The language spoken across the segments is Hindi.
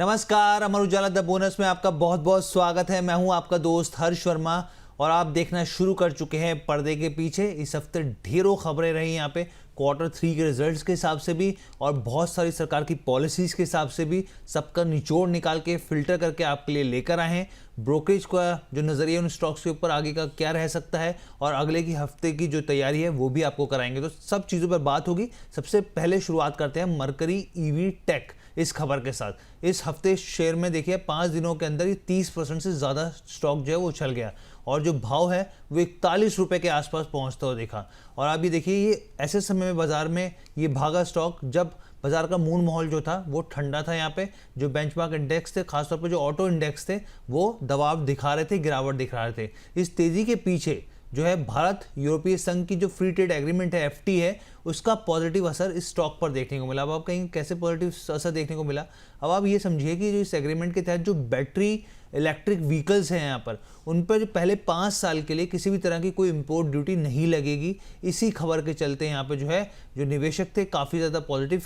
नमस्कार, अमर उजाला द बोनस में आपका बहुत बहुत स्वागत है। मैं हूं आपका दोस्त हर्ष वर्मा और आप देखना शुरू कर चुके हैं पर्दे के पीछे। इस हफ्ते ढेरों खबरें रही यहाँ पे Q3 के रिजल्ट्स के हिसाब से भी और बहुत सारी सरकार की पॉलिसीज़ के हिसाब से भी सबका निचोड़ निकाल के फिल्टर करके आपके लिए लेकर आए हैं। ब्रोकरेज का जो नज़रिया उन स्टॉक्स के ऊपर आगे का क्या रह सकता है और अगले की हफ्ते की जो तैयारी है वो भी आपको कराएंगे, तो सब चीज़ों पर बात होगी। सबसे पहले शुरुआत करते हैं मरकरी ईवी टेक इस खबर के साथ। इस हफ्ते शेयर में देखिए 5 दिनों के अंदर ही 30% से ज़्यादा स्टॉक जो है वो उछल गया और जो भाव है वो 41 रुपये के आसपास पहुंचता हुआ दिखा। और आप ये देखिए, ये ऐसे समय में बाजार में ये भागा स्टॉक जब बाजार का मूड माहौल जो था वो ठंडा था। यहाँ पे जो बेंचमार्क इंडेक्स थे, खासतौर पर जो ऑटो इंडेक्स थे, वो दबाव दिखा रहे थे, गिरावट दिखा रहे थे। इस तेज़ी के पीछे जो है भारत यूरोपीय संघ की जो फ्री ट्रेड एग्रीमेंट है FTA है, उसका पॉजिटिव असर इस स्टॉक पर देखने को मिला। अब आप कहेंगे कैसे पॉजिटिव असर देखने को मिला। अब आप ये समझिए कि जो इस एग्रीमेंट के तहत जो बैटरी इलेक्ट्रिक व्हीकल्स हैं यहाँ पर, उन पर पहले 5 साल के लिए किसी भी तरह की कोई इंपोर्ट ड्यूटी नहीं लगेगी। इसी खबर के चलते यहाँ पे जो है जो निवेशक थे काफ़ी ज़्यादा पॉजिटिव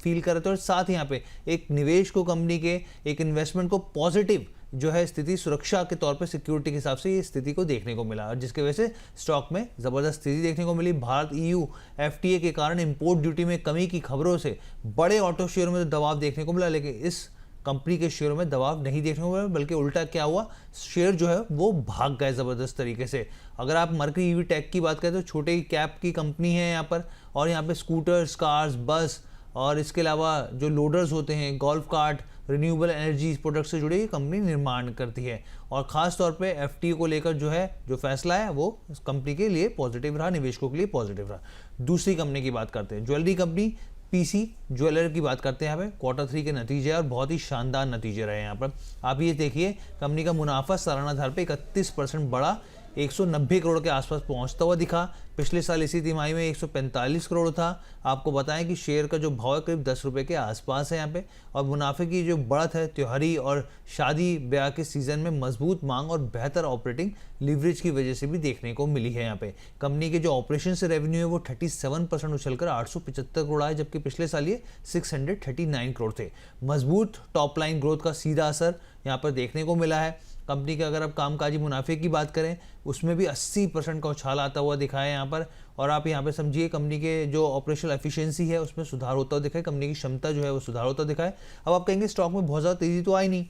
फील कर रहे थे और साथ ही यहाँ पे एक निवेश को, कंपनी के एक इन्वेस्टमेंट को पॉजिटिव जो है स्थिति सुरक्षा के तौर पे सिक्योरिटी के हिसाब से ये स्थिति को देखने को मिला और जिसकी वजह से स्टॉक में ज़बरदस्त स्थिति देखने को मिली। भारत EU FTA के कारण इंपोर्ट ड्यूटी में कमी की खबरों से बड़े ऑटो शेयरों में तो दबाव देखने को मिला, लेकिन इस कंपनी के शेयरों में दबाव नहीं देखने को मिला, बल्कि उल्टा क्या हुआ, शेयर जो है वो भाग गए ज़बरदस्त तरीके से। अगर आप मरकरी ईवी टेक की बात करें तो छोटे कैप की कंपनी है यहाँ पर और यहाँ पे स्कूटर्स, कार्स, बस और इसके अलावा जो लोडर्स होते हैं, golf cart, renewable energy product से जुड़े ये कंपनी निर्माण करती है। और ख़ास तौर पे FTA को लेकर जो है जो फैसला है वो इस कंपनी के लिए पॉजिटिव रहा, निवेशकों के लिए पॉजिटिव रहा। दूसरी कंपनी की बात करते हैं, ज्वेलरी कंपनी PC ज्वेलर की बात करते हैं। यहाँ पे Q3 के नतीजे और बहुत ही शानदार नतीजे रहे। यहाँ पर आप ये देखिए, कंपनी का मुनाफा सालाना आधार पे 31% बढ़ा, 190 करोड़ के आसपास पहुंचता हुआ दिखा। पिछले साल इसी तिमाही में 145 करोड़ था। आपको बताएं कि शेयर का जो भाव है करीब 10 रुपये के आसपास है यहाँ पे। और मुनाफे की जो बढ़त है त्योहारी और शादी ब्याह के सीज़न में मजबूत मांग और बेहतर ऑपरेटिंग लीवरेज की वजह से भी देखने को मिली है। यहाँ पे कंपनी के जो ऑपरेशन से रेवेन्यू है वो 37% उछलकर 875 करोड़ आए, जबकि पिछले साल ये 639 करोड़ थे। मजबूत टॉप लाइन ग्रोथ का सीधा असर यहाँ पर देखने को मिला है। कंपनी के अगर आप कामकाजी मुनाफे की बात करें उसमें भी 80% का उछाल आता हुआ दिखा है यहाँ पर। और आप यहाँ पे समझिए कंपनी के जो ऑपरेशनल एफिशिएंसी है उसमें सुधार होता हुआ दिखा है, कंपनी की क्षमता जो है वो सुधार होता दिखा है। अब आप कहेंगे स्टॉक में बहुत ज़्यादा तेज़ी तो आई नहीं।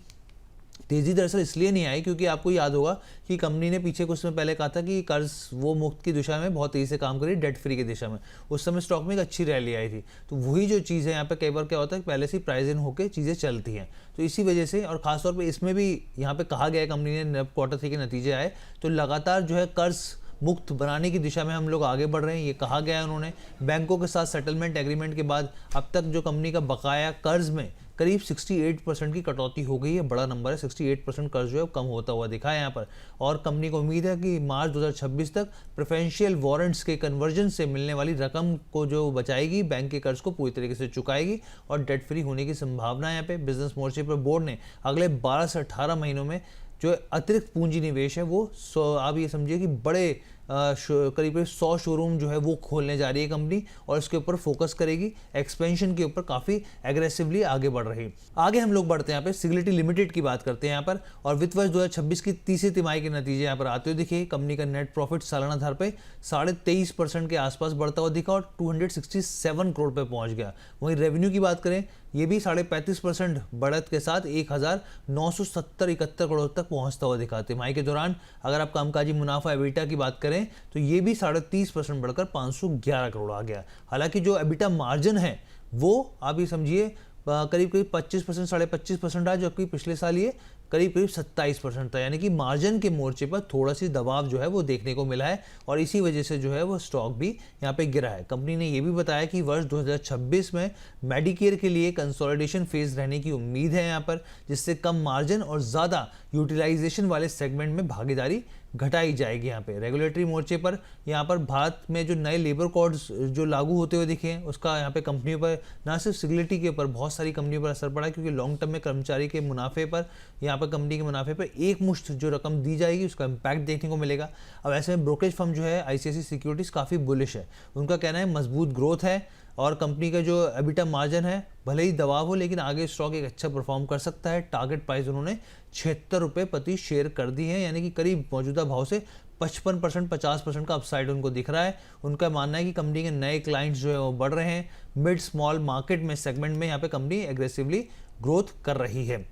तेज़ी दरअसल इसलिए नहीं आई क्योंकि आपको याद होगा कि कंपनी ने पीछे कुछ समय पहले कहा था कि कर्ज वो मुक्त की दिशा में बहुत तेज़ी से काम करी, डेट फ्री की दिशा में। उस समय स्टॉक में एक अच्छी रैली आई थी। तो वही जो चीज़ है यहाँ पे कई बार क्या होता है कि पहले से प्राइस इन होकर चीज़ें चलती हैं, तो इसी वजह से। और ख़ासतौर पर इसमें भी यहाँ पर कहा गया है, कंपनी ने Q3 के नतीजे आए तो लगातार जो है कर्ज मुक्त बनाने की दिशा में हम लोग आगे बढ़ रहे हैं, ये कहा गया है उन्होंने। बैंकों के साथ सेटलमेंट एग्रीमेंट के बाद अब तक जो कंपनी का बकाया कर्ज में करीब 68% की कटौती हो गई है। बड़ा नंबर है, 68% कर्ज जो है कम होता हुआ दिखा है यहाँ पर। और कंपनी को उम्मीद है कि मार्च 2026 तक प्रेफरेंशियल वारंट्स के कन्वर्जन से मिलने वाली रकम को जो बचाएगी, बैंक के कर्ज को पूरी तरीके से चुकाएगी और डेट फ्री होने की संभावना है। यहाँ पे बिजनेस मोर्चे पर बोर्ड ने अगले 12 से 18 महीनों में जो अतिरिक्त पूंजी निवेश है वो आप ये समझिए कि बड़े करीब 100 शोरूम जो है वो खोलने जा रही है कंपनी और इसके ऊपर फोकस करेगी, एक्सपेंशन के ऊपर काफ़ी एग्रेसिवली आगे बढ़ रही है। आगे हम लोग बढ़ते हैं, यहाँ पे सिग्लिटी लिमिटेड की बात करते हैं यहाँ पर। और वित्त वर्ष 2026 की तीसरी तिमाही के नतीजे यहाँ पर आते हुए दिखे। कंपनी का नेट प्रॉफिट सालाना आधार पे 23.5% के आसपास बढ़ता हुआ दिखा और 267 करोड़ पे पहुंच गया। वहीं रेवेन्यू की बात करें, ये भी 35.5% बढ़त के साथ 1971 करोड़ तक पहुंचता हुआ दिखा। तिमाही के दौरान अगर आप कामकाजी मुनाफा एबिटा की बात करें तो ये भी 30.5% बढ़कर 511 करोड़ आ गया। हालांकि जो एबिटा मार्जिन है वो आप ये समझिए करीब 25%, 25.5% रहा, जबकि पिछले साल ये करीब 27% था। यानी कि मार्जिन के मोर्चे पर थोड़ा सी दबाव जो है वो देखने को मिला है और इसी वजह से जो है वो स्टॉक भी यहाँ पे गिरा है। कंपनी ने ये भी बताया कि वर्ष 2026 में मेडिकेयर के लिए कंसोलिडेशन फेज रहने की उम्मीद है यहाँ पर, जिससे कम मार्जिन और ज़्यादा यूटिलाइजेशन वाले सेगमेंट में भागीदारी घटाई जाएगी। यहाँ पे रेगुलेटरी मोर्चे पर यहाँ पर भारत में जो नए लेबर कोड्स जो लागू होते हुए दिखे हैं उसका यहाँ पे कंपनियों पर, ना सिर्फ सिग्लिटी के ऊपर, बहुत सारी कंपनियों पर असर पड़ा, क्योंकि लॉन्ग टर्म में कर्मचारी के मुनाफे पर, यहाँ पर कंपनी के मुनाफे पर एक मुश्त जो रकम दी जाएगी उसका इम्पैक्ट देखने को मिलेगा। अब ऐसे में ब्रोकरेज फर्म जो है ICICI सिक्योरिटीज़ काफ़ी बुलिश है। उनका कहना है मजबूत ग्रोथ है और कंपनी का जो एबिटा मार्जिन है भले ही दबाव हो, लेकिन आगे स्टॉक एक अच्छा परफॉर्म कर सकता है। टारगेट प्राइस उन्होंने 76 रुपये प्रति शेयर कर दी है, यानी कि करीब मौजूदा भाव से 55% 50% का अपसाइड उनको दिख रहा है। उनका मानना है कि कंपनी के नए क्लाइंट्स जो है वो बढ़ रहे हैं। मिड स्मॉल मार्केट में सेगमेंट में यहाँ पे कंपनी एग्रेसिवली ग्रोथ कर रही है।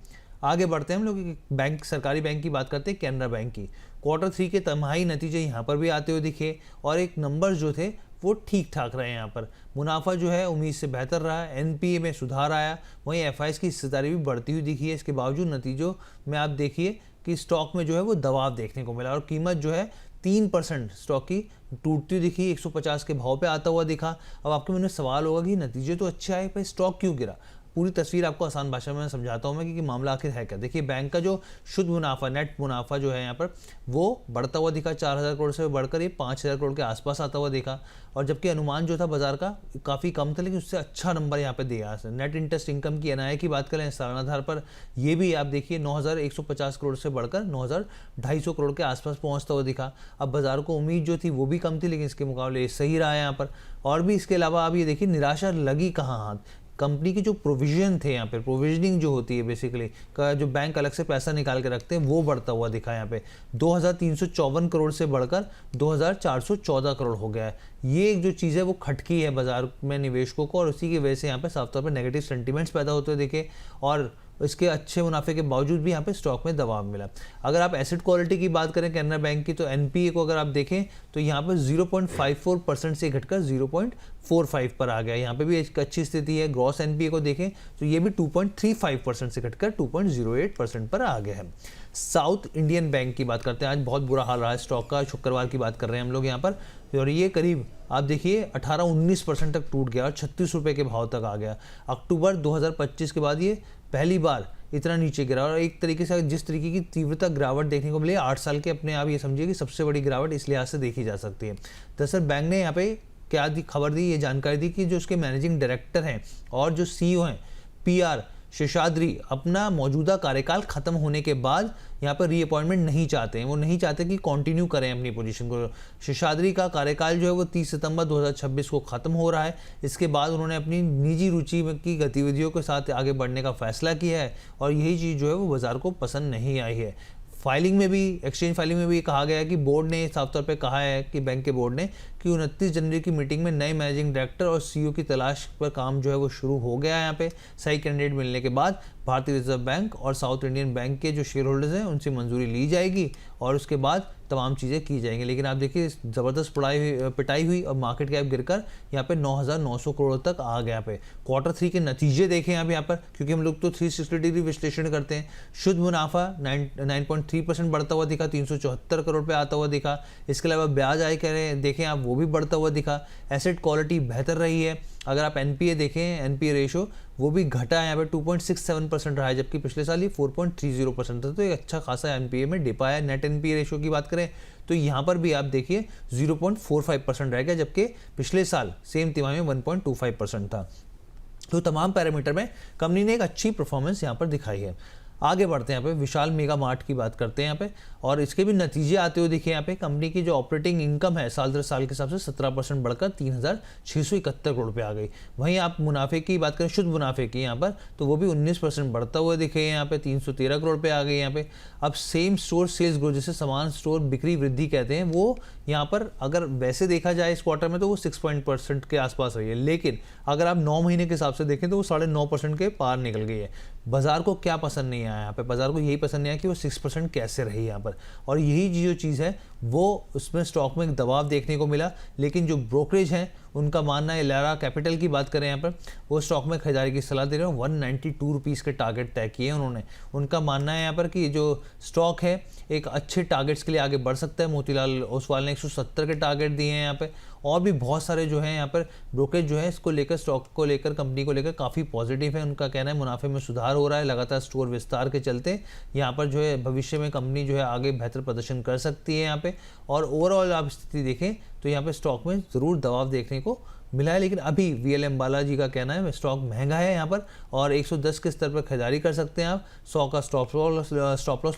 आगे बढ़ते हैं हम लोग बैंक, सरकारी बैंक की बात करते हैं, कैनरा बैंक की। Q3 के तिमाही नतीजे यहाँ पर भी आते हुए दिखे और एक नंबर जो थे वो ठीक ठाक रहे। यहाँ पर मुनाफा जो है उम्मीद से बेहतर रहा, एनपीए में सुधार आया, वहीं एफआईएस की हिस्सेदारी भी बढ़ती हुई दिखी है। इसके बावजूद नतीजों में आप देखिए कि स्टॉक में जो है वो दबाव देखने को मिला और कीमत जो है 3% स्टॉक की टूटती दिखी, 150 के भाव पे आता हुआ दिखा। अब आपके मन में सवाल होगा कि नतीजे तो अच्छे आए पर स्टॉक क्यों गिरा। पूरी तस्वीर आपको आसान भाषा में समझाता हूँ मैं कि मामला आखिर है क्या। देखिए, बैंक का जो शुद्ध मुनाफा, नेट मुनाफा जो है यहाँ पर वो बढ़ता हुआ दिखा, 4000 करोड़ से बढ़कर ये 5000 करोड़ के आसपास आता हुआ दिखा। और जबकि अनुमान जो था बाजार का काफ़ी कम था, लेकिन उससे अच्छा नंबर यहाँ पे दिया। नेट इंटरेस्ट इनकम की एनआई की बात करें सालाना आधार पर, ये भी आप देखिए 9150 करोड़ से बढ़कर 9250 करोड़ के आसपास पहुँचता हुआ दिखा। अब बाजार को उम्मीद जो थी वो भी कम थी, लेकिन इसके मुकाबले सही रहा है यहाँ पर। और भी इसके अलावा आप ये देखिए निराशा लगी कहाँ हाथ, कंपनी की जो प्रोविजन थे यहाँ पे, प्रोविजनिंग जो होती है बेसिकली का, जो बैंक अलग से पैसा निकाल के रखते हैं, वो बढ़ता हुआ दिखा। यहाँ पे 2354 करोड़ से बढ़कर 2414 करोड़ हो गया है। ये एक जो चीज़ है वो खटकी है बाजार में निवेशकों को, और उसी की वजह से यहाँ पे साफ तौर पर नेगेटिव सेंटिमेंट्स पैदा होते हुए दिखे और इसके अच्छे मुनाफे के बावजूद भी यहाँ पे स्टॉक में दबाव मिला। अगर आप एसेट क्वालिटी की बात करें कैनरा बैंक की, तो एनपीए को अगर आप देखें तो यहाँ पर 0.54% से घटकर 0.45 पर आ गया। यहाँ पे भी एक अच्छी स्थिति है। ग्रॉस एनपीए को देखें तो ये भी 2.35% से घटकर 2.08% पर आ गया है। साउथ इंडियन बैंक की बात करते हैं। आज बहुत बुरा हाल रहा है स्टॉक का, शुक्रवार की बात कर रहे हैं हम लोग यहाँ पर, और ये करीब आप देखिए 18-19% तक टूट गया और 36 रुपये के भाव तक आ गया। अक्टूबर 2025 के बाद ये पहली बार इतना नीचे गिरा और एक तरीके से जिस तरीके की तीव्रता गिरावट देखने को मिली 8 साल के, अपने आप ये समझिए कि सबसे बड़ी गिरावट इस लिहाज से देखी जा सकती है। दरअसल बैंक ने यहाँ पे क्या खबर दी, ये जानकारी दी कि जो उसके मैनेजिंग डायरेक्टर हैं और जो सीईओ हैं PR शेषाद्री, अपना मौजूदा कार्यकाल खत्म होने के बाद यहाँ पर रीअपॉइंटमेंट नहीं चाहते हैं। वो नहीं चाहते कि कंटिन्यू करें अपनी पोजीशन को। शेषाद्री का कार्यकाल जो है वो 30 सितंबर 2026 को ख़त्म हो रहा है। इसके बाद उन्होंने अपनी निजी रुचि की गतिविधियों के साथ आगे बढ़ने का फैसला किया है और यही चीज़ जो है वो बाजार को पसंद नहीं आई है। फाइलिंग में भी, एक्सचेंज फाइलिंग में भी कहा गया है कि बोर्ड ने साफ तौर पे कहा है कि बैंक के बोर्ड ने कि 29 जनवरी की मीटिंग में नए मैनेजिंग डायरेक्टर और सीईओ की तलाश पर काम जो है वो शुरू हो गया है। यहाँ पे सही कैंडिडेट मिलने के बाद भारतीय रिजर्व बैंक और साउथ इंडियन बैंक के जो शेयर होल्डर्स हैं उनसे मंजूरी ली जाएगी और उसके बाद तमाम चीज़ें की जाएंगी। लेकिन आप देखिए ज़बरदस्त पिटाई हुई और मार्केट कैप गिरकर यहाँ पे 9,900 करोड़ तक आ गया। यहाँ पे Q3 के नतीजे देखें यहाँ पर, क्योंकि हम लोग तो 360 डिग्री विश्लेषण करते हैं। शुद्ध मुनाफा 9.3% बढ़ता हुआ दिखा, 374 करोड़ पे आता हुआ दिखा। इसके अलावा ब्याज आय कह रहे हैं देखें आप, वो भी बढ़ता हुआ दिखा। एसेट क्वालिटी बेहतर रही है। अगर आप एनपीए देखें, एनपीए रेशो वो भी घटा है, यहाँ पे 2.67% रहा है, जबकि पिछले साल ये 4.30% था। तो एक अच्छा खासा एनपीए में डिप आया। नेट एनपीए रेशो की बात करें तो यहाँ पर भी आप देखिए 0.45% रह गया, जबकि पिछले साल सेम तिमाही में 1.25% था। तो तमाम पैरामीटर में कंपनी ने एक अच्छी परफॉर्मेंस यहाँ पर दिखाई है। आगे बढ़ते हैं यहाँ पे विशाल मेगा मार्ट की बात करते हैं यहाँ पे, और इसके भी नतीजे आते हुए दिखे। यहाँ पे कंपनी की जो ऑपरेटिंग इनकम है साल दर साल के हिसाब से 17% बढ़कर 3,671 करोड़ पे आ गई। वहीं आप मुनाफे की बात करें, शुद्ध मुनाफे की यहाँ पर, तो वो भी 19% बढ़ता हुआ दिखे। यहाँ पे 313 करोड़ पे आ गई। यहाँ पे अब सेम स्टोर सेल्स ग्रोथ, जिसे समान स्टोर बिक्री वृद्धि कहते हैं, वो यहाँ पर अगर वैसे देखा जाए इस क्वार्टर में तो वो 6% के आसपास रही है। लेकिन अगर आप 9 महीने के हिसाब से देखें तो वो 9.5% के पार निकल गई है। बाजार को क्या पसंद नहीं आया यहाँ पे, बाजार को यही पसंद नहीं आया कि वो 6% कैसे रही यहाँ पर, और यही जो चीज़ है वो उसमें स्टॉक में एक दबाव देखने को मिला। लेकिन जो ब्रोकरेज हैं उनका मानना है, एलारा कैपिटल की बात करें यहाँ पर, वो स्टॉक में खरीदारी की सलाह दे रहे हैं। 192 रुपीज़ के टारगेट तय किए उन्होंने। उनका मानना है यहाँ पर कि जो स्टॉक है एक अच्छे टारगेट्स के लिए आगे बढ़ सकता है। मोतीलाल ओसवाल ने 170 के टारगेट दिए हैं यहाँ पे, और भी बहुत सारे जो हैं यहाँ पर ब्रोकरेज जो है इसको लेकर, स्टॉक को लेकर, कंपनी को लेकर काफ़ी पॉजिटिव है। उनका कहना है मुनाफे में सुधार हो रहा है, लगातार स्टोर विस्तार के चलते यहाँ पर जो है भविष्य में कंपनी जो है आगे बेहतर प्रदर्शन कर सकती है यहाँ पे। और ओवरऑल आप स्थिति देखें तो यहाँ पे स्टॉक में ज़रूर दबाव देखने को मिला है। लेकिन अभी VLM बालाजी का कहना है स्टॉक महंगा है यहाँ पर, और 110 के स्तर पर खरीदारी कर सकते हैं आप। 100 का स्टॉप लॉस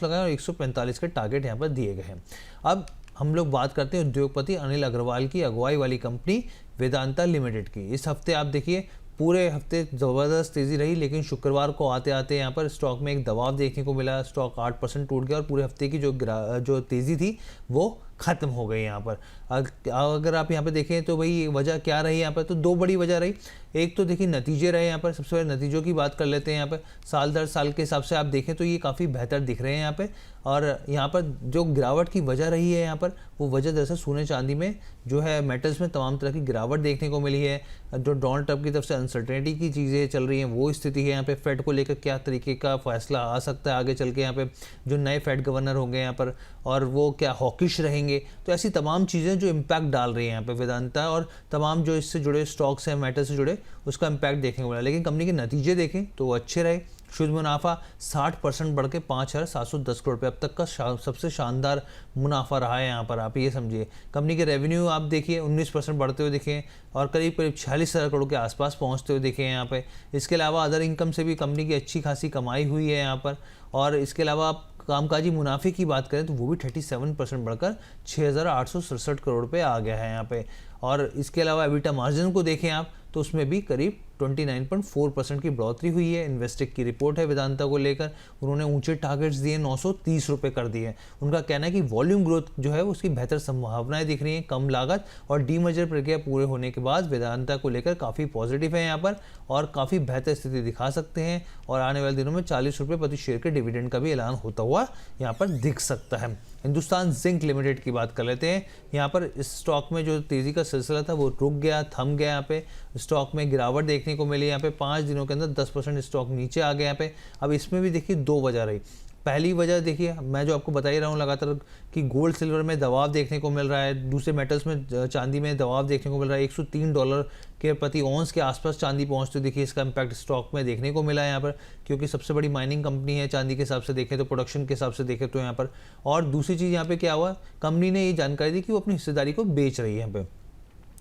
लगाएं और 145 के टारगेट यहाँ पर दिए गए हैं। अब हम लोग बात करते हैं उद्योगपति अनिल अग्रवाल की अगुवाई वाली कंपनी वेदांता लिमिटेड की। इस हफ्ते आप देखिए पूरे हफ्ते ज़बरदस्त तेज़ी रही, लेकिन शुक्रवार को आते आते यहाँ पर स्टॉक में एक दबाव देखने को मिला। स्टॉक 8% टूट गया और पूरे हफ्ते की जो तेज़ी थी वो ख़त्म हो गई यहाँ पर। अगर आप यहाँ पे देखें तो भाई वजह क्या रही यहाँ पर, तो दो बड़ी वजह रही। एक तो देखिए नतीजे रहे यहाँ पर। सबसे पहले नतीजों की बात कर लेते हैं। यहाँ पर साल दर साल के हिसाब से आप देखें तो ये काफ़ी बेहतर दिख रहे हैं यहाँ पे। और यहाँ पर जो गिरावट की वजह रही है यहाँ पर, वो वजह दरअसल सोने चांदी में जो है मेटल्स में तमाम तरह की गिरावट देखने को मिली है। जो डोनाल्ड ट्रंप की तरफ से अनसर्टेनिटी की चीज़ें चल रही हैं वो स्थिति है यहाँ पे। फेड को लेकर क्या तरीके का फैसला आ सकता है आगे चल के यहाँ पे, जो नए फेड गवर्नर होंगे यहाँ पर, और वो क्या हॉकिश रहेंगे। तो ऐसी तमाम चीज़ें जो इम्पैक्ट डाल रही हैं यहाँ पे वेदांता और तमाम जो इससे जुड़े स्टॉक्स हैं मेटल से जुड़े, उसका इम्पैक्ट देखने को मिला। लेकिन कंपनी के नतीजे देखें तो वो अच्छे रहे। शुद्ध मुनाफा 60% बढ़ के 5,710 करोड़ रुपये अब तक का सबसे शानदार मुनाफा रहा है यहाँ पर। आप ये समझिए कंपनी के रेवेन्यू आप देखिए 19% बढ़ते हुए दिखे और करीब 46,000 करोड़ के आसपास पहुँचते हुए दिखे यहाँ पे। इसके अलावा अदर इनकम से भी कंपनी की अच्छी खासी कमाई हुई है यहाँ पर। और इसके अलावा आप कामकाजी मुनाफे की बात करें तो वो भी 37% बढ़कर 6,867 करोड़ रुपये आ गया है यहाँ पे। और इसके अलावा एबिटा मार्जिन को देखें आप तो उसमें भी करीब 29.4% की बढ़ोतरी हुई है। इन्वेस्टिक की रिपोर्ट है वेदांता को लेकर, उन्होंने ऊंचे टारगेट्स दिए, 930 रुपये कर दिए। उनका कहना है कि वॉल्यूम ग्रोथ जो है उसकी बेहतर संभावनाएं दिख रही हैं, कम लागत और डीमर्जर प्रक्रिया पूरे होने के बाद वेदांता को लेकर काफ़ी पॉजिटिव है यहाँ पर और काफ़ी बेहतर स्थिति दिखा सकते हैं। और आने वाले दिनों में 40 रुपये प्रति शेयर के डिविडेंड का भी ऐलान होता हुआ यहाँ पर दिख सकता है। हिंदुस्तान जिंक लिमिटेड की बात कर लेते हैं। यहाँ पर इस स्टॉक में जो तेज़ी का सिलसिला था वो रुक गया, थम गया। यहाँ पे स्टॉक में गिरावट देखने को मिली। यहाँ पे 5 दिनों के अंदर 10% स्टॉक नीचे आ गया यहाँ पे। अब इसमें भी देखिए दो वजह रही। पहली वजह देखिए मैं जो आपको बता ही रहा हूँ लगातार कि गोल्ड सिल्वर में दबाव देखने को मिल रहा है, दूसरे मेटल्स में चांदी में दबाव देखने को मिल रहा है। $103 के प्रति औंस के आसपास चांदी पहुँचते देखिए इसका इम्पैक्ट स्टॉक में देखने को मिला है यहाँ पर, क्योंकि सबसे बड़ी माइनिंग कंपनी है चांदी के हिसाब से देखें तो, प्रोडक्शन के हिसाब से देखें तो यहाँ पर। और दूसरी चीज़ यहाँ पे क्या हुआ, कंपनी ने ये जानकारी दी कि वो अपनी हिस्सेदारी को बेच रही है यहाँ पे।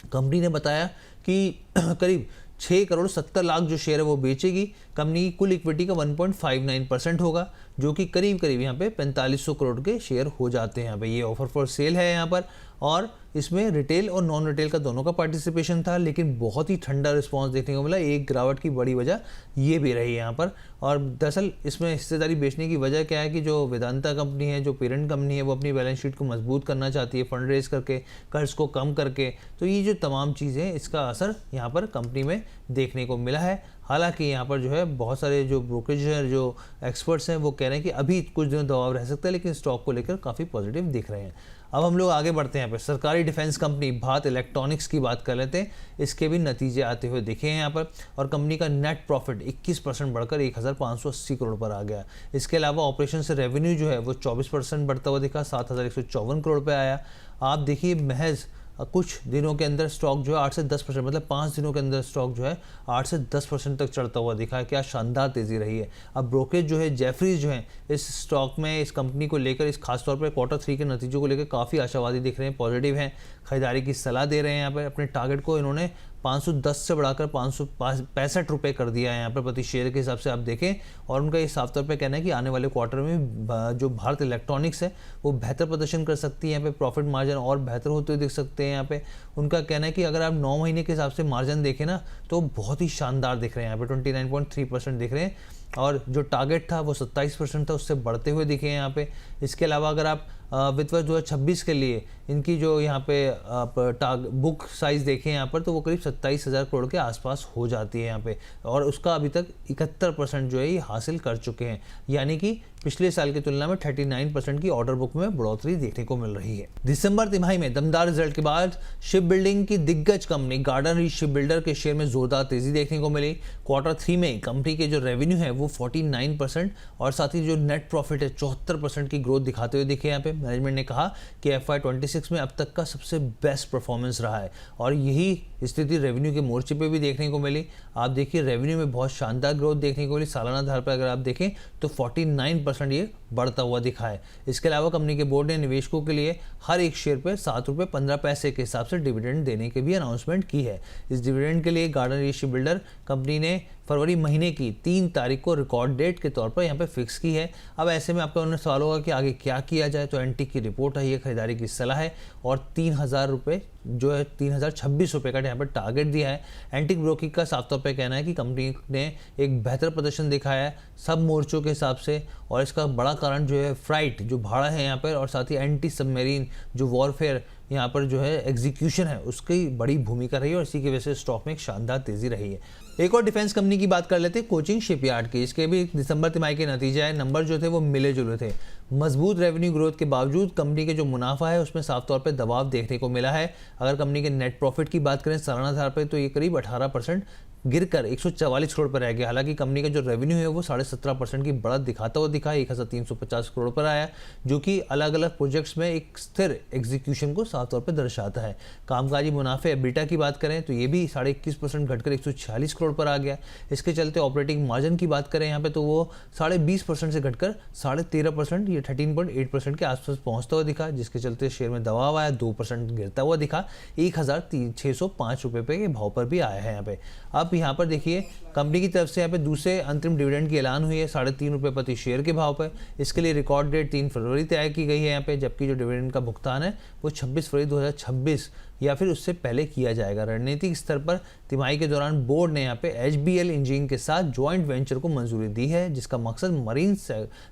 कंपनी ने बताया कि करीब 6,70,00,000 जो शेयर है वो बेचेगी। कंपनी की कुल इक्विटी का 1.59% होगा, जो कि करीब यहाँ पे 4500 करोड़ के शेयर हो जाते हैं यहाँ पे। ये ऑफर फॉर सेल है यहाँ पर और इसमें रिटेल और नॉन रिटेल का दोनों का पार्टिसिपेशन था, लेकिन बहुत ही ठंडा रिस्पांस देखने को मिला। एक गिरावट की बड़ी वजह ये भी रही है यहाँ पर। और दरअसल इसमें हिस्सेदारी बेचने की वजह क्या है कि जो वेदांता कंपनी है, जो पेरेंट कंपनी है, वो अपनी बैलेंस शीट को मजबूत करना चाहती है फंड रेज करके, कर्ज को कम करके। तो ये जो तमाम चीज़ें, इसका असर यहाँ पर कंपनी में देखने को मिला है। हालांकि यहाँ पर जो है बहुत सारे जो ब्रोकरेज है, जो एक्सपर्ट्स हैं, वो कह रहे हैं कि अभी कुछ दिनों दबाव रह सकता है, लेकिन स्टॉक को लेकर काफ़ी पॉजिटिव दिख रहे हैं। अब हम लोग आगे बढ़ते हैं। यहाँ पर सरकारी डिफेंस कंपनी भारत इलेक्ट्रॉनिक्स की बात कर लेते हैं। इसके भी नतीजे आते हुए दिखे हैं यहाँ पर और कंपनी का नेट प्रॉफिट 21% बढ़कर 1,580 करोड़ पर आ गया। इसके अलावा ऑपरेशन से रेवेन्यू जो है वो 24% बढ़ता हुआ दिखा, 7,154 करोड़ पर आया। आप देखिए महज कुछ दिनों के अंदर स्टॉक जो है 8 से 10%, मतलब 5 दिनों के अंदर स्टॉक जो है 8 से 10% तक चढ़ता हुआ दिखा है। क्या शानदार तेज़ी रही है। अब ब्रोकरेज जो है जेफरीज जो है इस स्टॉक में, इस कंपनी को लेकर, इस खासतौर पर Q3 के नतीजों को लेकर काफ़ी आशावादी दिख रहे हैं, पॉजिटिव हैं, खरीदारी की सलाह दे रहे हैं। यहाँ पर अपने टारगेट को इन्होंने 510 से बढ़ाकर 565 रुपये कर दिया है यहाँ पर प्रति शेयर के हिसाब से आप देखें। और उनका ये साफ तौर पे कहना है कि आने वाले क्वार्टर में जो भारत इलेक्ट्रॉनिक्स है वो बेहतर प्रदर्शन कर सकती है। यहाँ पे प्रॉफिट मार्जिन और बेहतर होते हुए दिख सकते हैं। यहाँ पे उनका कहना है कि अगर आप 9 महीने के हिसाब से मार्जिन देखें ना तो बहुत ही शानदार दिख रहे हैं। यहाँ पे 29.3% दिख रहे हैं और जो टारगेट था वो 27% था, उससे बढ़ते हुए दिखे हैं यहाँ पे। इसके अलावा अगर आप वित्त वर्ष 2026 के लिए इनकी जो यहाँ पे बुक साइज़ देखें यहाँ पर तो वो करीब 27,000 करोड़ के आसपास हो जाती है यहाँ पे। और उसका अभी तक 71% जो है ये हासिल कर चुके हैं, यानी कि पिछले साल की तुलना में 39% की ऑर्डर बुक में बढ़ोतरी देखने को मिल रही है। दिसंबर तिमाही में दमदार रिजल्ट के बाद शिप बिल्डिंग की दिग्गज company garden reach ship builder के शेयर में जोरदार तेजी देखने को मिली। Q3 में कंपनी के जो रेवेन्यू है वो 49% और साथ ही जो नेट प्रॉफिट है 74% की ग्रोथ दिखाते हुए दिखे। यहाँ पे मैनेजमेंट ने कहा कि FY26 में अब तक का सबसे बेस्ट परफॉर्मेंस रहा है और यही स्थिति रेवेन्यू के मोर्चे पे भी देखने को मिली। आप देखिए रेवेन्यू में बहुत शानदार ग्रोथ देखने को मिली। सालाना आधार पर अगर आप देखें तो 49% ये बढ़ता हुआ दिखा है। इसके अलावा कंपनी के बोर्ड ने निवेशकों के लिए हर एक शेयर पर ₹7.15 के हिसाब से डिविडेंड देने की भी अनाउंसमेंट की है। इस डिविडेंड के लिए गार्डन शिप बिल्डर कंपनी ने फरवरी महीने की 3 तारीख को रिकॉर्ड डेट के तौर पर यहाँ पे फिक्स की है। अब ऐसे में आपका उन्हें सवाल होगा कि आगे क्या किया जाए, तो एंटिक की रिपोर्ट आई है, खरीदारी की सलाह है और 3000 रुपये जो है 3026 रुपये का यहाँ पर टारगेट दिया है। एंटिक ब्रोकिंग का साफ तौर पर कहना है कि कंपनी ने एक बेहतर प्रदर्शन दिखाया है सब मोर्चों के हिसाब से, और इसका बड़ा कारण जो है फ्राइट जो भाड़ा है यहाँ पर, और साथ ही एंटी सबमरीन जो वॉरफेयर यहाँ पर जो है एग्जीक्यूशन है उसकी बड़ी भूमिका रही है, और इसी की वजह से स्टॉक में एक शानदार तेजी रही है। एक और डिफेंस कंपनी की बात कर लेते हैं, कोचिंग शिपयार्ड की। इसके भी दिसंबर तिमाही के नतीजे आए, नंबर जो थे वो मिले जुले थे। मजबूत रेवेन्यू ग्रोथ के बावजूद कंपनी के जो मुनाफा है उसमें साफ तौर पे दबाव देखने को मिला है। अगर कंपनी के नेट प्रॉफिट की बात करें सालाना आधार पर, तो ये करीब 18% गिरकर 144 करोड़ पर रह गया। हालांकि कंपनी का जो रेवेन्यू है वो 17.5% की बढ़त दिखाता हुआ दिखा, 1350 करोड़ पर आया, जो कि अलग अलग प्रोजेक्ट्स में एक स्थिर एग्जीक्यूशन को साफ तौर पर दर्शाता है। कामकाजी मुनाफे एबिटा की बात करें तो ये भी 21.5% घटकर 146 करोड़ पर आ गया। इसके चलते ऑपरेटिंग मार्जिन की बात करें यहाँ पे तो वो 20.5% से घटकर 13.5%, ये 13.8% के आसपास पहुंचता हुआ दिखा, जिसके चलते शेयर में दबाव आया, 2% गिरता हुआ दिखा, 1605 रुपये के भाव पर भी आया है यहाँ पे। अब यहाँ पर देखिए कंपनी की तरफ से यहाँ पे दूसरे अंतरिम डिविडेंड की ऐलान हुई है 3.5 रुपये प्रति शेयर के भाव पर। इसके लिए रिकॉर्ड डेट 3 फरवरी तय की गई है यहाँ पे, जबकि जो डिविडेंड का भुगतान है वो 26 फरवरी 2026 या फिर उससे पहले किया जाएगा। रणनीतिक स्तर पर तिमाही के दौरान बोर्ड ने यहाँ पे HBL इंजीनियरिंग के साथ जॉइंट वेंचर को मंजूरी दी है, जिसका मकसद मरीन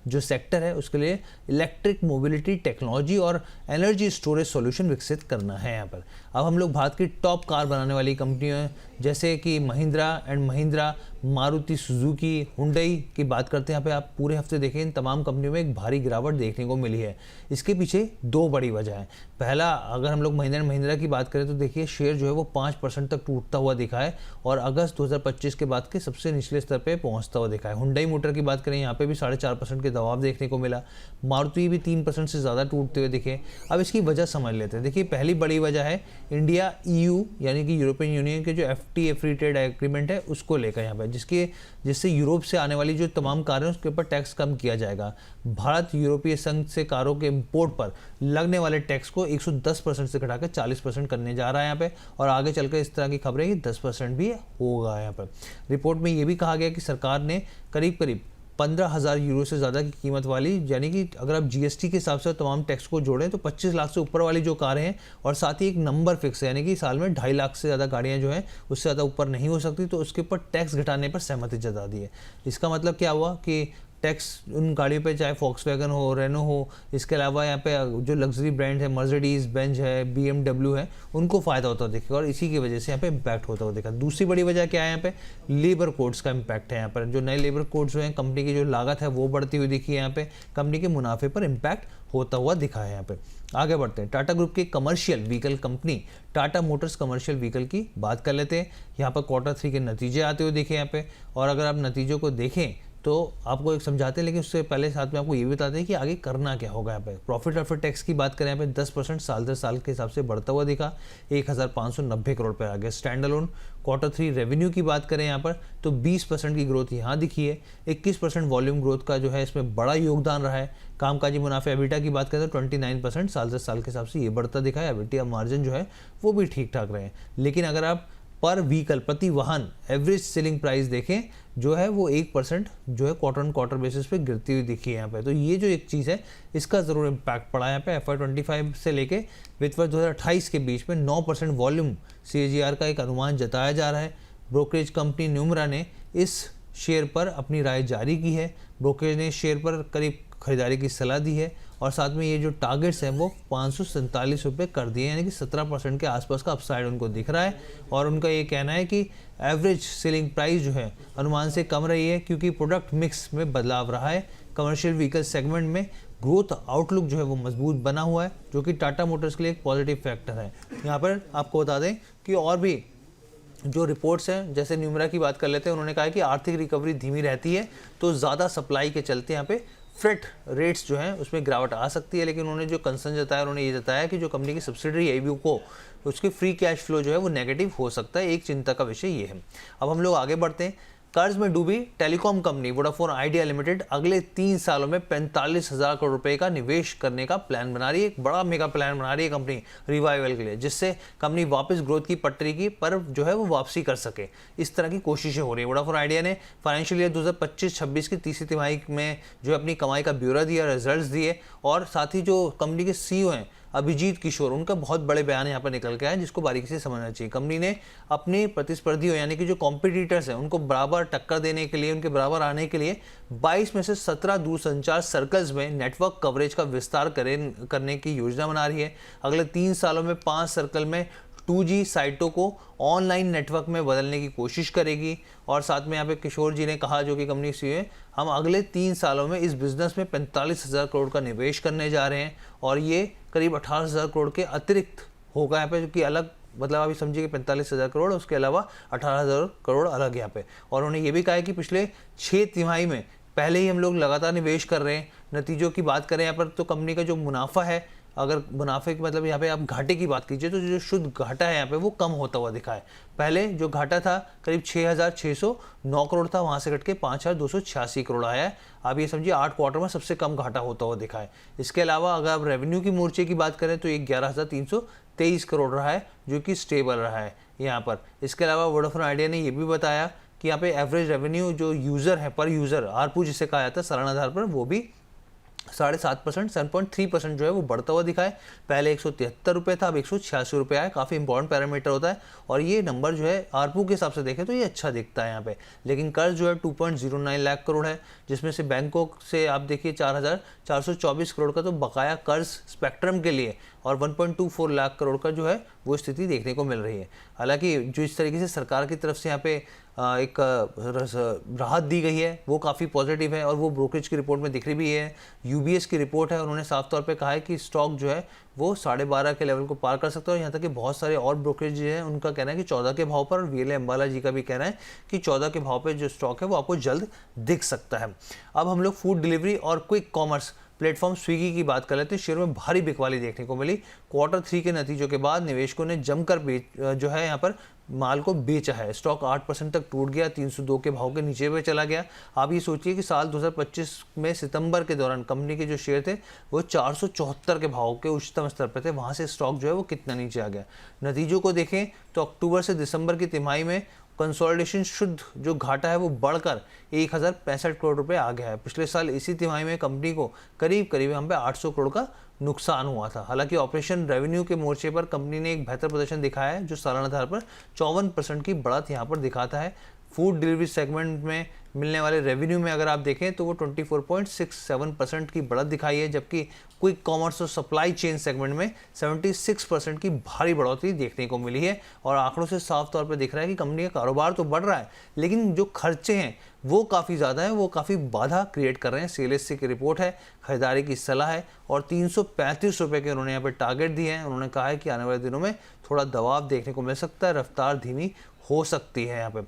जो सेक्टर है उसके लिए इलेक्ट्रिक मोबिलिटी टेक्नोलॉजी और एनर्जी स्टोरेज सॉल्यूशन विकसित करना है यहाँ पर। अब हम लोग भारत की टॉप कार बनाने वाली कंपनियों जैसे कि Mahindra and Mahindra, Maruti Suzuki, Hyundai की बात करते हैं। यहाँ पे आप पूरे हफ्ते देखें इन तमाम कंपनियों में एक भारी गिरावट देखने को मिली है। इसके पीछे 2 बड़ी वजह है। पहला, अगर हम लोग महिंद्रा एंड महिंद्रा की बात करें तो देखिए शेयर जो है वो 5% तक टूटता हुआ दिखा है और अगस्त 2025 के बाद के सबसे निचले स्तर पे पहुंचता हुआ दिखा है। हुंडई मोटर की बात करें यहाँ पे भी 4.5% के दबाव देखने को मिला। मारुति भी 3% से ज़्यादा टूटते हुए दिखे। अब इसकी वजह समझ लेते हैं। देखिए पहली बड़ी वजह है इंडिया EU यानी कि यूरोपियन यूनियन के जो FTA फ्री ट्रेड एग्रीमेंट है उसको लेकर यहाँ पर, जिससे यूरोप से आने वाली जो तमाम कारें उसके ऊपर टैक्स कम किया जाएगा। भारत यूरोपीय संघ से कारों के इंपोर्ट पर लगने वाले टैक्स को 110% से घटाकर 40% करने जा रहा है यहाँ पे, और आगे चलकर इस तरह की खबरें कि 10% भी होगा यहाँ पर। रिपोर्ट में ये भी कहा गया कि सरकार ने करीब 15,000 यूरो से ज़्यादा की कीमत वाली, यानी कि अगर आप GST के हिसाब से तमाम टैक्स को जोड़ें तो 25 लाख से ऊपर वाली जो कारें हैं, और साथ ही एक नंबर फिक्स है यानी कि साल में 2.5 लाख से ज़्यादा गाड़ियां जो हैं उससे ज़्यादा ऊपर नहीं हो सकती, तो उसके ऊपर टैक्स घटाने पर सहमति जता दी है। इसका मतलब क्या हुआ कि टैक्स उन गाड़ियों पे चाहे फॉक्सवैगन हो, रेनो हो, इसके अलावा यहाँ पे जो लग्जरी ब्रांड है मर्सिडीज बेंज है, BMW है, उनको फ़ायदा होता दिखेगा और इसी की वजह से यहाँ पे इम्पैक्ट होता हुआ दिखा। दूसरी बड़ी वजह क्या है, यहाँ पे लेबर कोड्स का इम्पैक्ट है। यहाँ पर जो नए लेबर कोड्स हैं कंपनी की जो लागत है वो बढ़ती हुई दिखी है, यहाँ पे कंपनी के मुनाफे पर इम्पैक्ट होता हुआ दिखा है। यहाँ पे आगे बढ़ते हैं, टाटा ग्रुप की commercial vehicle company Tata Motors commercial vehicle की बात कर लेते हैं। यहाँ पर Q3 के नतीजे आते हुए दिखे यहाँ पे, और अगर आप नतीजों को देखें तो आपको एक समझाते हैं, लेकिन उससे पहले साथ में आपको ये भी बताते हैं कि आगे करना क्या होगा। यहाँ पे प्रॉफिट आफ्टर टैक्स की बात करें यहाँ पे 10% साल दर साल के हिसाब से बढ़ता हुआ दिखा, 1590 करोड़ पर आ गया। स्टैंड अलोन Q3 रेवेन्यू की बात करें यहाँ पर तो 20% की ग्रोथ यहाँ दिखी है, 21% वॉल्यूम ग्रोथ का जो है इसमें बड़ा योगदान रहा है। कामकाजी मुनाफे एबिटा की बात करें तो 29% साल दर साल के हिसाब से ये बढ़ता दिखा है। एबिटा मार्जिन जो है वो भी ठीक ठाक रहे हैं। लेकिन अगर आप पर व्हीकल प्रति वाहन एवरेज सेलिंग प्राइस देखें जो है वो 1% जो है क्वार्टर बेसिस पे गिरती हुई दिखी है यहाँ पे। तो ये जो एक चीज़ है इसका ज़रूर इम्पैक्ट पड़ा है यहाँ पे। FY25 से लेके वित्त वर्ष 2028 के बीच में 9% वॉल्यूम CAGR का एक अनुमान जताया जा रहा है। ब्रोकरेज कंपनी न्यूमरा ने इस शेयर पर अपनी राय जारी की है। ब्रोकरेज ने शेयर पर करीब खरीदारी की सलाह दी है और साथ में ये जो टारगेट्स हैं वो 547 रुपये कर दिए, यानी कि 17% के आसपास का अपसाइड उनको दिख रहा है। और उनका ये कहना है कि एवरेज सेलिंग प्राइस जो है अनुमान से कम रही है क्योंकि प्रोडक्ट मिक्स में बदलाव रहा है। कमर्शियल व्हीकल सेगमेंट में ग्रोथ आउटलुक जो है वो मजबूत बना हुआ है, जो कि टाटा मोटर्स के लिए एक पॉजिटिव फैक्टर है। यहाँ पर आपको बता दें कि और भी जो रिपोर्ट्स हैं, जैसे न्यूमरा की बात कर लेते हैं, उन्होंने कहा है कि आर्थिक रिकवरी धीमी रहती है तो ज़्यादा सप्लाई के चलते यहाँ पे फ्रेट रेट्स जो हैं उसमें गिरावट आ सकती है। लेकिन उन्होंने जो कंसर्न जताया, उन्होंने ये जताया कि जो कंपनी की सब्सिडरी ABU को उसकी फ्री कैश फ्लो जो है वो नेगेटिव हो सकता है। एक चिंता का विषय ये है। अब हम लोग आगे बढ़ते हैं। कर्ज में डूबी telecom company Vodafone idea limited अगले 3 सालों में 45,000 करोड़ रुपए का निवेश करने का प्लान बना रही है। एक बड़ा मेगा प्लान बना रही है कंपनी रिवाइवल के लिए, जिससे कंपनी वापस ग्रोथ की पटरी की पर जो है वो वापसी कर सके। इस तरह की कोशिशें हो रही है। वोडाफोन आइडिया ने फाइनेंशियल ईयर 2025-26 की तीसरी तिमाही में जो अपनी कमाई का ब्यौरा दिया, रिजल्ट्स दिए, और साथ ही जो कंपनी के सीईओ हैं अभिजीत किशोर, उनका बहुत बड़े बयान यहाँ पर निकल के आए जिसको बारीकी से समझना चाहिए। कंपनी ने अपने प्रतिस्पर्धियों यानी कि जो कॉम्पिटिटर्स हैं उनको बराबर टक्कर देने के लिए, उनके बराबर आने के लिए 22 में से 17 दूरसंचार सर्कल्स में नेटवर्क कवरेज का विस्तार करने की योजना बना रही है। अगले 3 सालों में 5 सर्कल में 2G साइटों को ऑनलाइन नेटवर्क में बदलने की कोशिश करेगी। और साथ में यहाँ पे किशोर जी ने कहा, जो कि कंपनी सीईओ है, हम अगले 3 सालों में इस बिजनेस में 45,000 करोड़ का निवेश करने जा रहे हैं, और ये करीब 18,000 करोड़ के अतिरिक्त होगा यहाँ पे, जो कि अलग, मतलब अभी समझिए कि 45,000 करोड़, उसके अलावा 18,000 करोड़ अलग यहाँ पे। और उन्होंने ये भी कहा है कि पिछले 6 तिमाही में पहले ही हम लोग लगातार निवेश कर रहे हैं। नतीजों की बात करें यहाँ पर तो कंपनी का जो मुनाफा है, अगर मुनाफे की मतलब यहाँ पे आप घाटे की बात कीजिए तो जो शुद्ध घाटा है यहाँ पे वो कम होता हुआ दिखा है। पहले जो घाटा था करीब 6,609 करोड़ था, वहाँ से घट के 5,286 करोड़ आया है। आप ये समझिए 8 क्वार्टर में सबसे कम घाटा होता हुआ दिखा है। इसके अलावा अगर आप रेवेन्यू की मोर्चे की बात करें तो ये 11,323 करोड़ रहा है, जो कि स्टेबल रहा है यहाँ पर। इसके अलावा वोडाफोन आइडिया ने ये भी बताया कि यहाँ पे एवरेज रेवेन्यू जो यूज़र है, पर यूज़र आरपू जिसे कहा जाता है सालाना आधार पर, वो भी 7.5%, 7.3% जो है वो बढ़ता हुआ दिखा है। पहले 173 रुपये था, अब 186 रुपये आया। काफ़ी इंपॉर्टेंट पैरामीटर होता है, और ये नंबर जो है आरपू के हिसाब से देखें तो ये अच्छा दिखता है यहाँ पे। लेकिन कर्ज जो है 2.09 लाख करोड़ है, जिसमें से बैंकों से आप देखिए 4,424 करोड़ का तो बकाया कर्ज स्पेक्ट्रम के लिए, और 1.24 लाख करोड़ का जो है वो स्थिति देखने को मिल रही है। हालांकि जो इस तरीके से सरकार की तरफ से यहाँ पे एक राहत दी गई है वो काफ़ी पॉजिटिव है, और वो ब्रोकरेज की रिपोर्ट में दिख रही भी है। यूबीएस की रिपोर्ट है, उन्होंने साफ तौर पे कहा है कि स्टॉक जो है वो 12.5 के लेवल को पार कर सकता है। और यहाँ तक कि बहुत सारे और ब्रोकरेज जो है उनका कहना है कि 14 के भाव पर, और वीएलए अंबाला जी का भी कहना है कि 14 के भाव पे जो स्टॉक है वो आपको जल्द दिख सकता है। अब हम लोग फूड डिलीवरी और क्विक कॉमर्स प्लेटफॉर्म स्विगी की बात कर लेते हैं। शेयर में भारी बिकवाली देखने को मिली। क्वार्टर 3 के नतीजों के बाद निवेशकों ने जमकर जो है यहाँ पर माल को बेचा है। स्टॉक 8% तक टूट गया, 302 के भाव के नीचे पे चला गया। आप ये सोचिए कि साल 2025 में सितंबर के दौरान कंपनी के जो शेयर थे वो 474 के भाव के उच्चतम स्तर पर थे, वहाँ से स्टॉक जो है वो कितना नीचे आ गया। नतीजों को देखें तो अक्टूबर से दिसंबर की तिमाही में कंसोलिडेशन शुद्ध जो घाटा है वो बढ़कर 1,065 करोड़ रुपए आ गया है। पिछले साल इसी तिमाही में कंपनी को करीब हम पे 800 करोड़ का नुकसान हुआ था। हालांकि ऑपरेशन रेवेन्यू के मोर्चे पर कंपनी ने एक बेहतर प्रदर्शन दिखाया है, जो सालाना आधार पर 54% की बढ़त यहाँ पर दिखाता है। फूड डिलीवरी सेगमेंट में मिलने वाले रेवेन्यू में अगर आप देखें तो वो 24.67% की बढ़त दिखाई है, जबकि क्विक कॉमर्स और सप्लाई चेन सेगमेंट में 76% की भारी बढ़ोतरी देखने को मिली है। और आंकड़ों से साफ तौर पर दिख रहा है कि कंपनी का कारोबार तो बढ़ रहा है, लेकिन जो खर्चे हैं वो काफ़ी ज़्यादा हैं, वो काफ़ी बाधा क्रिएट कर रहे हैं। सीएलएससी की रिपोर्ट है, खरीदारी की सलाह है, और 335 रुपये के उन्होंने यहाँ पर टारगेट दिए हैं। उन्होंने कहा है कि आने वाले दिनों में थोड़ा दबाव देखने को मिल सकता है, रफ्तार धीमी हो सकती है। यहाँ पे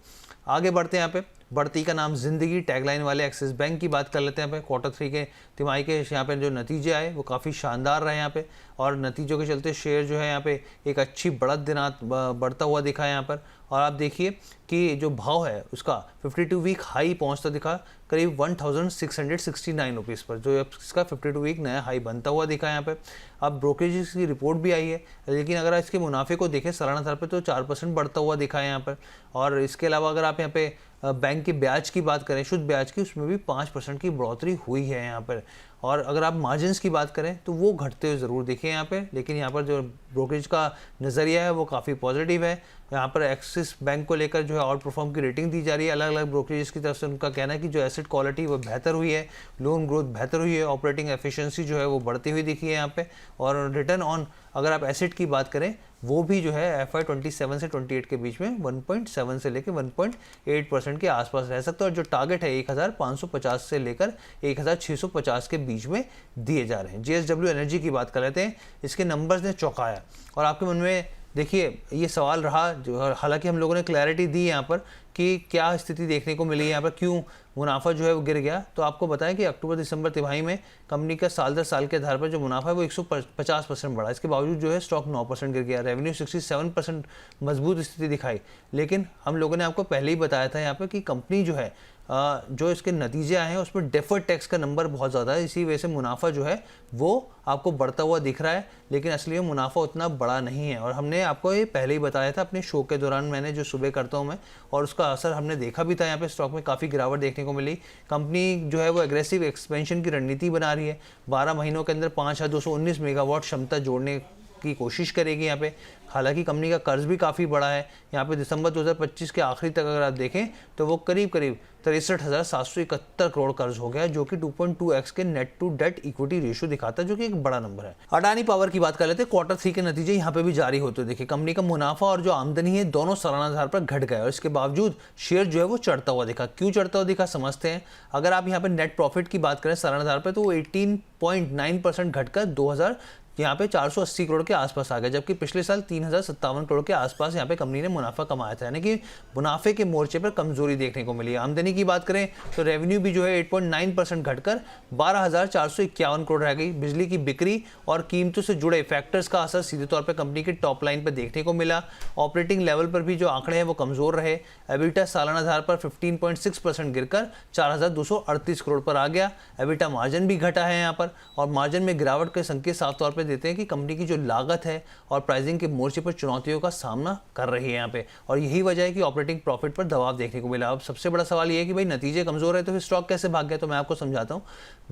आगे बढ़ते हैं। यहाँ पे बढ़ती का नाम जिंदगी टैगलाइन वाले एक्सिस बैंक की बात कर लेते हैं। यहाँ पे क्वार्टर 3 के तिमाही के यहाँ पे जो नतीजे आए वो काफ़ी शानदार रहे यहाँ पे, और नतीजों के चलते शेयर जो है यहाँ पे एक अच्छी बढ़त दिनात बढ़ता हुआ दिखा है यहाँ पर। और आप देखिए कि जो भाव है उसका 52 वीक हाई पहुँचता दिखा, करीब 1,669 रुपीज़ पर, जो इसका 52 वीक नया हाई बनता हुआ दिखा है यहाँ पे। अब ब्रोकरेज की रिपोर्ट भी आई है, लेकिन अगर इसके मुनाफे को देखें सालाना आधार पर तो 4% बढ़ता हुआ दिखा है यहाँ पर। और इसके अलावा अगर आप यहाँ पे बैंक के ब्याज की बात करें, शुद्ध ब्याज की, उसमें भी 5% की बढ़ोतरी हुई है यहाँ पर। और अगर आप मार्जिन्स की बात करें तो वो घटते हुए ज़रूर दिखे यहाँ पे, लेकिन यहाँ पर जो ब्रोकरेज का नज़रिया है वो काफ़ी पॉजिटिव है। यहाँ पर एक्सिस बैंक को लेकर जो है आउट परफॉर्म की रेटिंग दी जा रही है अलग अलग ब्रोकरेज की तरफ से। उनका कहना है कि जो एसेट क्वालिटी वो बेहतर हुई है, लोन ग्रोथ बेहतर हुई है, ऑपरेटिंग एफिशिएंसी जो है वो बढ़ती हुई दिखी है यहाँ पे। और रिटर्न ऑन अगर आप एसेट की बात करें वो भी जो है FY 27 से 28 के बीच में 1.7 से लेकर 1.8% के आसपास रह सकता है। और जो टारगेट है 1,550 से लेकर 1,650 के बीच में दिए जा रहे हैं। JSW एनर्जी की बात कर लेते हैं। इसके नंबर्स ने चौंकाया, और आपके मन में देखिए ये सवाल रहा, जो हालांकि हम लोगों ने क्लैरिटी दी यहाँ पर कि क्या स्थिति देखने को मिली है यहाँ पर, क्यों मुनाफा जो है वो गिर गया। तो आपको बताएं कि अक्टूबर दिसंबर तिमाही में कंपनी का साल दर साल के आधार पर जो मुनाफा है वो 150% बढ़ा। इसके बावजूद जो है स्टॉक 9% गिर गया। रेवेन्यू 67% मजबूत स्थिति दिखाई। लेकिन हम लोगों ने आपको पहले ही बताया था यहाँ पे कि कंपनी जो है जो इसके नतीजे आए हैं उसमें डेफर्ड टैक्स का नंबर बहुत ज़्यादा है, इसी वजह से मुनाफा जो है वो आपको बढ़ता हुआ दिख रहा है, लेकिन असली में मुनाफा उतना बड़ा नहीं है। और हमने आपको ये पहले ही बताया था अपने शो के दौरान, मैंने जो सुबह करता हूँ मैं, और उसका असर हमने देखा भी था। यहाँ पे स्टॉक में काफ़ी गिरावट देखने को मिली। कंपनी जो है वो एग्रेसिव एक्सपेंशन की रणनीति बना रही है। 12 महीनों के अंदर 5219 मेगावाट क्षमता जोड़ने की कोशिश करेगी यहाँ पे। हालांकि कंपनी का कर्ज भी काफ़ी बड़ा है। यहाँ पे दिसंबर 2025 के आखिरी तक अगर आप देखें तो वो करीब 63,771 करोड़ कर्ज हो गया, जो कि 2.2x के net to debt equity ratio दिखाता है, जो कि एक बड़ा नंबर है। अडानी पावर की बात कर लेते हैं। क्वार्टर 3 के नतीजे यहाँ पे भी जारी होते हैं। देखिए कंपनी का मुनाफा और जो आमदनी है दोनों सालाना आधार पर घट गए और इसके बावजूद शेयर जो है वो चढ़ता हुआ दिखा। क्यों चढ़ता हुआ दिखा समझते हैं। अगर आप यहाँ पे नेट प्रॉफिट की बात करें सालाना आधार पर तो वो 18.9% घटकर यहाँ पे 480 करोड़ के आसपास आ गया, जबकि पिछले साल 3057 करोड़ के आसपास यहाँ पे कंपनी ने मुनाफा कमाया था। यानी कि मुनाफे के मोर्चे पर कमजोरी देखने को मिली। आमदनी की बात करें तो रेवेन्यू भी जो है 8.9% घटकर 12,451 करोड़ रह गई। बिजली की बिक्री और कीमतों से जुड़े फैक्टर्स का असर सीधे तौर पर कंपनी के टॉप लाइन पर देखने को मिला। ऑपरेटिंग लेवल पर भी जो आंकड़े हैं वो कमजोर रहे। एबिटा सालाना आधार पर 15.6% गिरकर 4,238 करोड़ पर आ गया। एबिटा मार्जिन भी घटा है यहाँ पर, और मार्जिन में गिरावट के संकेत साफ तौर पर देते हैं कि कंपनी की जो लागत है और प्राइसिंग के मोर्चे पर चुनौतियों का सामना कर रही है यहाँ पे, और यही वजह है कि ऑपरेटिंग प्रॉफिट पर दबाव देखने को मिला। अब सबसे बड़ा सवाल ये है कि भाई नतीजे कमजोर है तो फिर स्टॉक कैसे भाग गया। तो मैं आपको समझाता हूँ।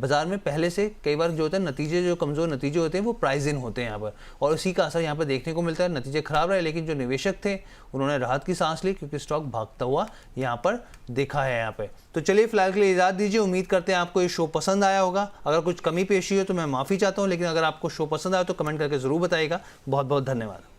बाजार में पहले से कई बार जो होता है नतीजे, जो कमजोर नतीजे होते हैं वो प्राइस इन होते हैं यहाँ पर, और उसी का असर यहाँ पर देखने को मिलता है। नतीजे खराब रहे लेकिन जो निवेशक थे उन्होंने राहत की सांस ली, क्योंकि स्टॉक भागता हुआ यहाँ पर देखा है यहाँ पे। तो चलिए फिलहाल के लिए इजाज़त दीजिए। उम्मीद करते हैं आपको ये शो पसंद आया होगा। अगर कुछ कमी पेशी हो तो मैं माफ़ी चाहता हूँ, लेकिन अगर आपको शो पसंद आया तो कमेंट करके ज़रूर बताइएगा। बहुत बहुत धन्यवाद।